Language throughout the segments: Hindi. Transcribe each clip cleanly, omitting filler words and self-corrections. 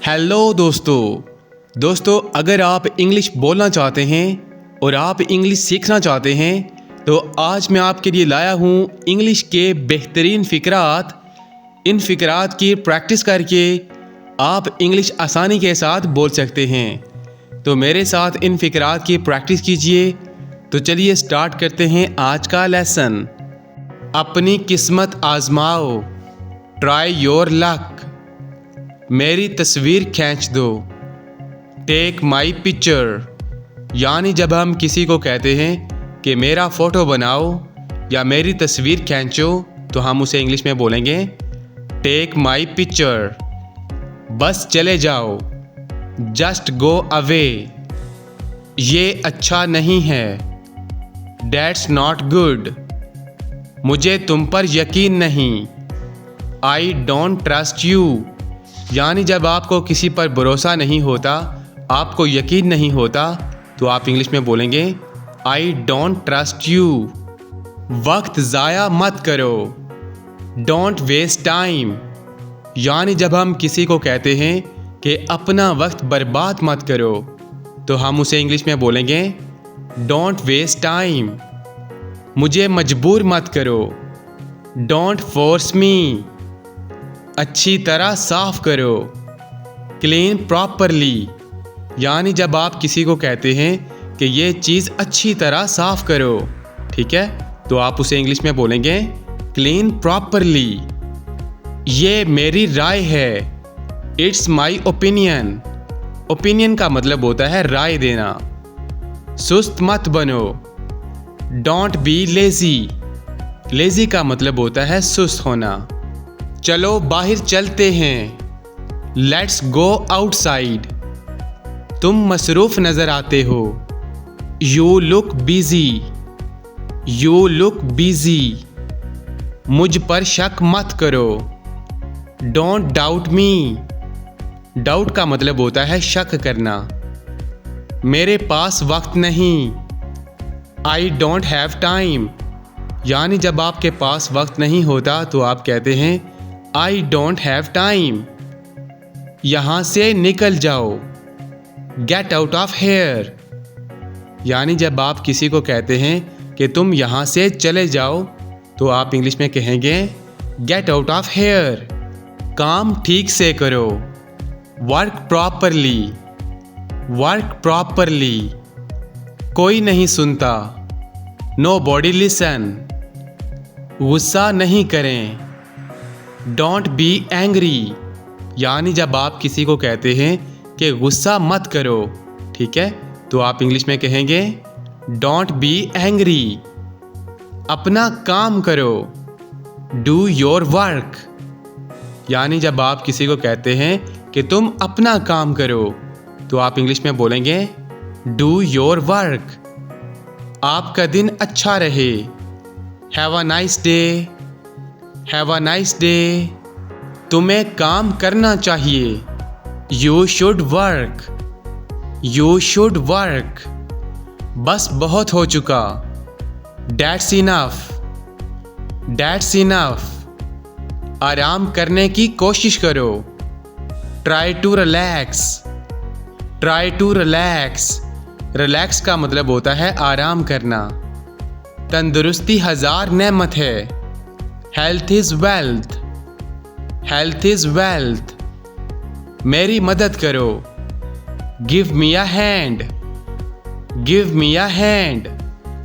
हेलो दोस्तों अगर आप इंग्लिश बोलना चाहते हैं और आप इंग्लिश सीखना चाहते हैं तो आज मैं आपके लिए लाया हूँ इंग्लिश के बेहतरीन फ़िक्रात। इन फ़िक्रात की प्रैक्टिस करके आप इंग्लिश आसानी के साथ बोल सकते हैं। तो मेरे साथ इन फ़िक्रात की प्रैक्टिस कीजिए। तो चलिए स्टार्ट करते हैं आज का लेसन। अपनी किस्मत आजमाओ, ट्राई योर लक। मेरी तस्वीर खींच दो, टेक माई पिक्चर। यानी जब हम किसी को कहते हैं कि मेरा फ़ोटो बनाओ या मेरी तस्वीर खींचो तो हम उसे इंग्लिश में बोलेंगे टेक माई पिक्चर। बस चले जाओ, जस्ट गो अवे। ये अच्छा नहीं है, दैट्स नॉट गुड। मुझे तुम पर यकीन नहीं, आई डोंट ट्रस्ट यू। यानी जब आपको किसी पर भरोसा नहीं होता, आपको यकीन नहीं होता तो आप इंग्लिश में बोलेंगे आई डोंट ट्रस्ट यू। वक्त ज़ाया मत करो, डोंट वेस्ट टाइम। यानी जब हम किसी को कहते हैं कि अपना वक्त बर्बाद मत करो तो हम उसे इंग्लिश में बोलेंगे डोंट वेस्ट टाइम। मुझे मजबूर मत करो, डोंट फोर्स मी। अच्छी तरह साफ करो, क्लीन प्रॉपरली। यानी जब आप किसी को कहते हैं कि ये चीज़ अच्छी तरह साफ करो, ठीक है, तो आप उसे इंग्लिश में बोलेंगे क्लीन प्रॉपरली। ये मेरी राय है, इट्स माई ओपिनियन। ओपिनियन का मतलब होता है राय देना। सुस्त मत बनो, डोंट बी लेज़ी। लेज़ी का मतलब होता है सुस्त होना। चलो बाहर चलते हैं, लेट्स गो आउटसाइड। तुम मसरूफ़ नज़र आते हो, you look busy. You look busy. मुझ पर शक मत करो, डोंट डाउट मी। डाउट का मतलब होता है शक करना। मेरे पास वक्त नहीं, आई डोंट हैव टाइम। यानी जब आपके पास वक्त नहीं होता तो आप कहते हैं आई डोंट हैव टाइम। यहाँ से निकल जाओ, गेट आउट ऑफ हेयर। यानी जब आप किसी को कहते हैं कि तुम यहाँ से चले जाओ तो आप इंग्लिश में कहेंगे गेट आउट ऑफ हेयर। काम ठीक से करो, वर्क प्रॉपरली। Work properly. कोई नहीं सुनता, नो बॉडी लिसन। गुस्सा नहीं करें, डोंट बी एंग्री। यानी जब आप किसी को कहते हैं कि गुस्सा मत करो, ठीक है, तो आप इंग्लिश में कहेंगे डोंट बी एंग्री। अपना काम करो, डू योर वर्क। यानी जब आप किसी को कहते हैं कि तुम अपना काम करो तो आप इंग्लिश में बोलेंगे डू योर वर्क। आपका दिन अच्छा रहे, have a nice day. Have a nice day. तुम्हें काम करना चाहिए, you should work. You should work. बस बहुत हो चुका, दैट्स इनफ। That's enough. आराम करने की कोशिश करो, try to relax. Try to relax. Relax का मतलब होता है आराम करना। तंदुरुस्ती हजार नेमत है, health is wealth. Health is wealth. मेरी मदद करो, give me a hand. Give me a hand.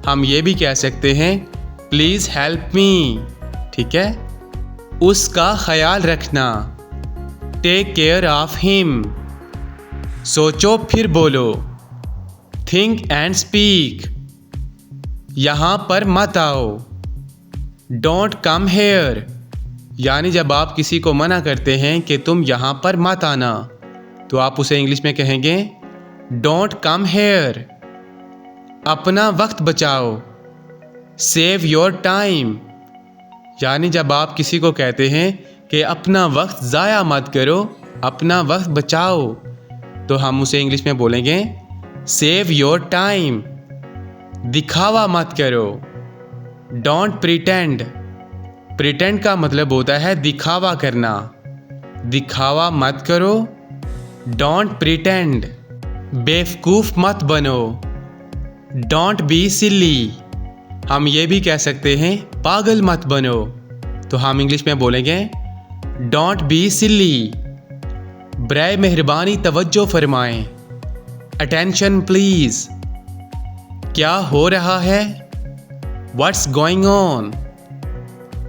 हम ये भी कह सकते हैं प्लीज़ हेल्प मी, ठीक है। उसका ख्याल रखना, टेक केयर ऑफ हिम। सोचो फिर बोलो, थिंक एंड स्पीक। यहाँ पर मत आओ, डोंट कम हेयर। यानी जब आप किसी को मना करते हैं कि तुम यहाँ पर मत आना तो आप उसे इंग्लिश में कहेंगे डोंट कम हेयर। अपना वक्त बचाओ, सेव योर टाइम। यानी जब आप किसी को कहते हैं कि अपना वक्त ज़ाया मत करो, अपना वक्त बचाओ, तो हम उसे इंग्लिश में बोलेंगे सेव योर टाइम। दिखावा मत करो, डोंट प्रिटेंड। प्रिटेंड का मतलब होता है दिखावा करना। दिखावा मत करो, डोंट प्रिटेंड, बेवकूफ़ मत बनो। डोंट बी सिली, हम ये भी कह सकते हैं पागल मत बनो। तो हम इंग्लिश में बोलेंगे डोंट बी सिली। बराए मेहरबानी तवज्जो फरमाएं, अटेंशन प्लीज़। क्या हो रहा है? What's going on,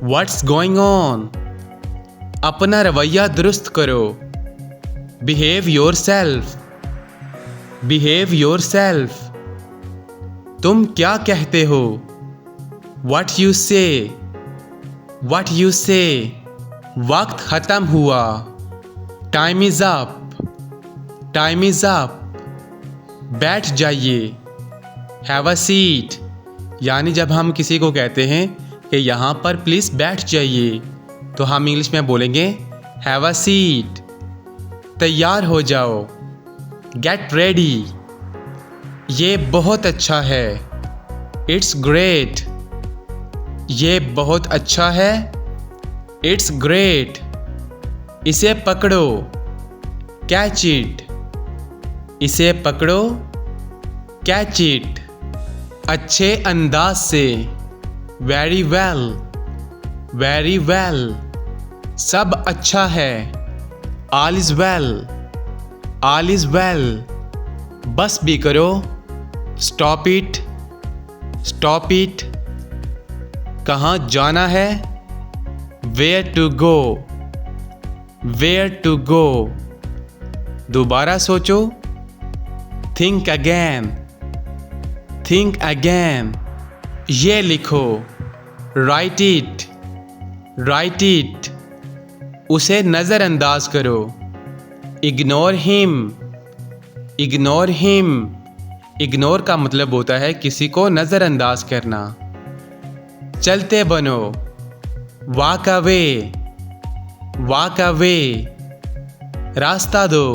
what's going on. अपना रवैया दुरुस्त करो, behave your self, behave your self. तुम क्या कहते हो? व्हाट यू से, व्हाट यू से। वक्त ख़त्म हुआ, time is up, time is up. बैठ जाइए, हैव अ सीट, यानी जब हम किसी को कहते हैं कि यहाँ पर प्लीज़ बैठ जाइए, तो हम इंग्लिश में बोलेंगे हैव अ सीट। तैयार हो जाओ, गेट रेडी। ये बहुत अच्छा है, इट्स ग्रेट। ये बहुत अच्छा है, इट्स ग्रेट। इसे पकड़ो, कैच इट, इसे पकड़ो, कैच इट। अच्छे अंदाज से, वेरी वेल, वेरी वेल। सब अच्छा है, all is well, all is well. बस भी करो, स्टॉप इट, स्टॉप इट। कहाँ जाना है? Where to go, where to go. दोबारा सोचो, थिंक अगेन, थिंक अगेन। ये लिखो, राइट इट, राइट इट। उसे नज़रअंदाज करो, ignore him, ignore him. Ignore का मतलब होता है किसी को नज़रअंदाज करना। चलते बनो, वॉक अवे, वॉक अवे। रास्ता दो,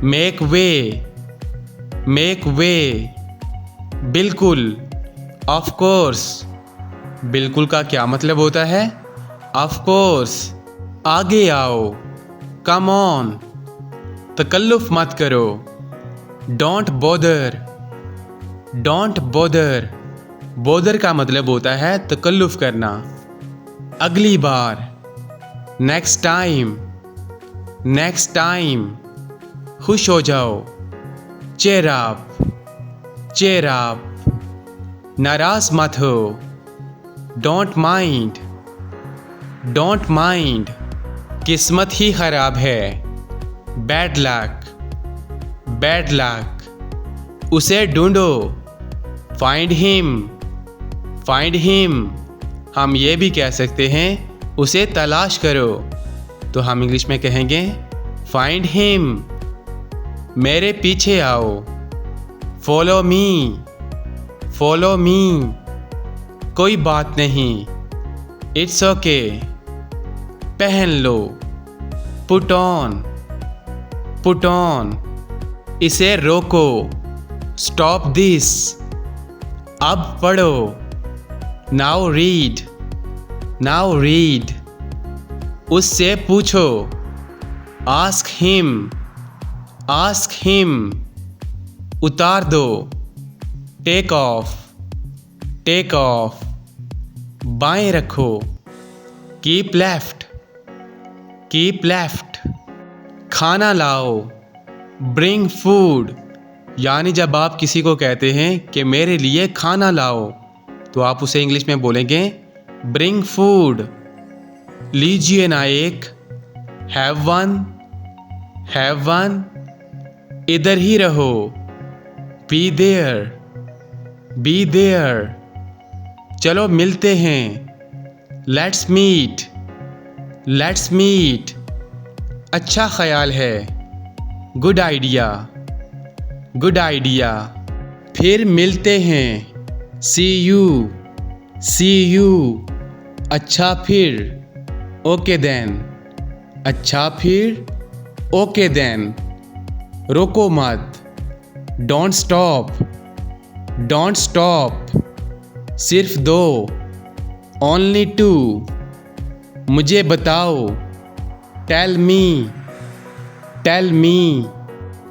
मेक वे, मेक वे। बिल्कुल, ऑफ कोर्स। बिल्कुल का क्या मतलब होता है? Of course. आगे आओ, कम ऑन। तकल्लुफ मत करो, don't bother, don't bother. Bother का मतलब होता है तकल्लुफ करना। अगली बार, नेक्स्ट टाइम, नेक्स्ट टाइम। खुश हो जाओ, चेयर अप, चेयर अप। नाराज मत हो, डोंट माइंड, डोंट माइंड। किस्मत ही खराब है, बैड लक, बैड लक। उसे ढूंढो, फाइंड हिम, फाइंड हिम। हम ये भी कह सकते हैं उसे तलाश करो, तो हम इंग्लिश में कहेंगे फाइंड हिम। मेरे पीछे आओ, फॉलो मी, फॉलो मी। कोई बात नहीं, इट्स ओके। पहन लो, पुट ऑन, पुट ऑन। इसे रोको, स्टॉप दिस। अब पढ़ो, नाउ रीड, नाउ रीड। उससे पूछो, आस्क हिम, आस्क हिम। उतार दो, टेक ऑफ, टेक ऑफ। बाएं रखो, कीप लेफ्ट, कीप लेफ्ट। खाना लाओ, ब्रिंग फूड, यानी जब आप किसी को कहते हैं कि मेरे लिए खाना लाओ, तो आप उसे इंग्लिश में बोलेंगे ब्रिंग फूड। लीजिए ना एक, हैव वन, हैव वन। इधर ही रहो, बी देयर, बी देयर। चलो मिलते हैं, लेट्स मीट, लेट्स मीट। अच्छा ख्याल है, गुड आइडिया, गुड आइडिया। फिर मिलते हैं, सी यू, सी यू। अच्छा फिर, ओके देन, अच्छा फिर, ओके देन। रोको मत, डोंट स्टॉप, डोंट स्टॉप। सिर्फ दो, ओनली टू। मुझे बताओ, टेल मी, टेल मी,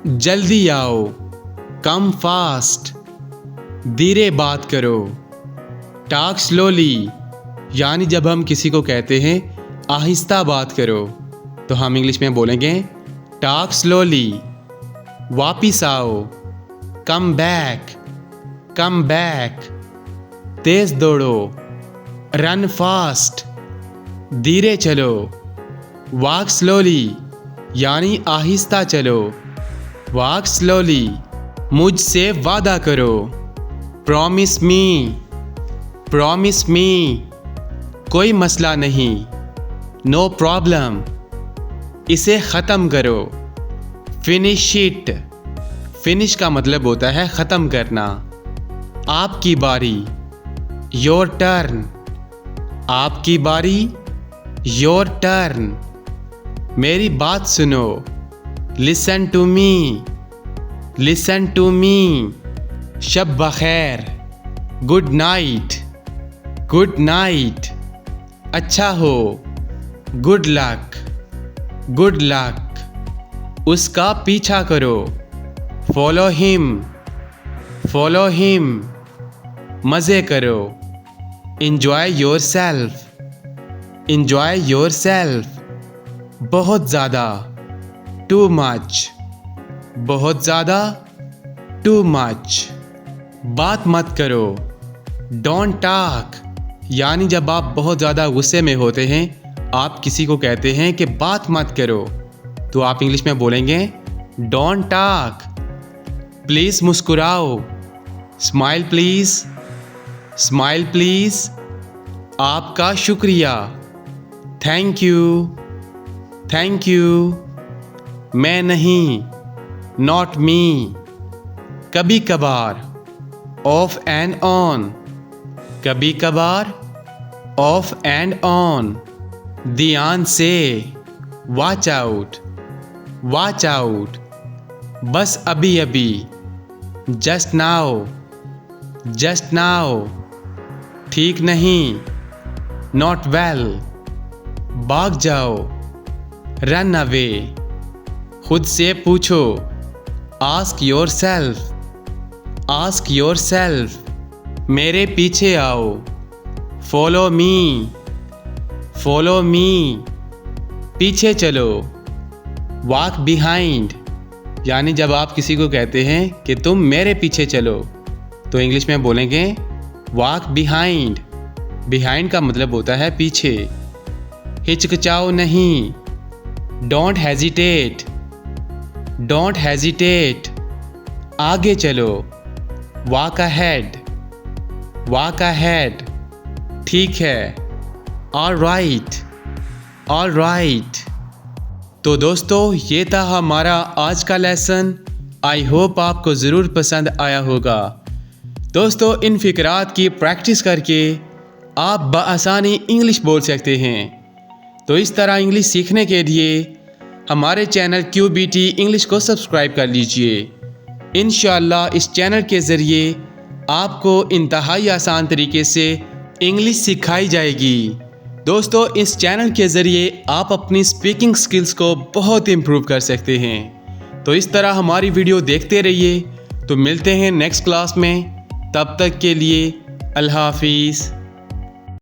जल्दी आओ, कम फास्ट, धीरे बात करो, टॉक स्लोली, यानी जब हम किसी को कहते हैं आहिस्ता बात करो तो हम इंग्लिश में बोलेंगे टॉक स्लोली। वापिस आओ, कम बैक, कम बैक, तेज दौड़ो, रन फास्ट, धीरे चलो, वॉक स्लोली, यानी आहिस्ता चलो, वॉक स्लोली, मुझसे वादा करो, प्रॉमिस मी, प्रॉमिस मी, कोई मसला नहीं, नो प्रॉब्लम, इसे ख़त्म करो, फिनिश इट, फिनिश का मतलब होता है ख़त्म करना। आपकी बारी, योर टर्न, आपकी बारी, योर टर्न, मेरी बात सुनो, listen to me, listen to me, शब बखैर, गुड नाइट, गुड नाइट, अच्छा हो, गुड लक, गुड लक, उसका पीछा करो, फॉलो हिम, फॉलो हिम, मज़े करो, enjoy your self, enjoy your self, बहुत ज़्यादा, टू मच, बहुत ज़्यादा, टू मच, बात मत करो, डोंट टॉक, यानी जब आप बहुत ज़्यादा गुस्से में होते हैं आप किसी को कहते हैं कि बात मत करो तो आप इंग्लिश में बोलेंगे डोंट टॉक। प्लीज़ मुस्कुराओ, स्माइल प्लीज़, स्माइल प्लीज़, आपका शुक्रिया, थैंक यू, थैंक यू, मैं नहीं, नॉट मी, कभी कभार, ऑफ एंड ऑन, कभी कभार, ऑफ एंड ऑन, ध्यान से, वॉच आउट, वॉच आउट, बस अभी अभी, जस्ट नाउ, जस्ट नाउ, ठीक नहीं, नॉट वेल, भाग जाओ, रन अवे, खुद से पूछो, ask your self, ask your self, मेरे पीछे आओ, फॉलो मी, फॉलो मी, पीछे चलो, वॉक बिहाइंड, यानी जब आप किसी को कहते हैं कि तुम मेरे पीछे चलो तो इंग्लिश में बोलेंगे वॉक बिहाइंड। बिहाइंड का मतलब होता है पीछे। हिचकिचाओ नहीं, डोंट हेजिटेट, डोंट हेजिटेट, आगे चलो, वॉक अहेड, वॉक अहेड, ठीक है, ऑल राइट, ऑल राइट। तो दोस्तों ये था हमारा आज का लेसन। आई होप आपको ज़रूर पसंद आया होगा। दोस्तों इन फ़िक्रात की प्रैक्टिस करके आप बआसानी इंग्लिश बोल सकते हैं। तो इस तरह इंग्लिश सीखने के लिए हमारे चैनल QBT इंग्लिश को सब्सक्राइब कर लीजिए। इंशाअल्लाह इस चैनल के ज़रिए आपको इंतहाई आसान तरीके से इंग्लिश सिखाई जाएगी। दोस्तों इस चैनल के ज़रिए आप अपनी स्पीकिंग स्किल्स को बहुत इम्प्रूव कर सकते हैं। तो इस तरह हमारी वीडियो देखते रहिए। तो मिलते हैं नेक्स्ट क्लास में, तब तक के लिए अल्लाह हाफिज़।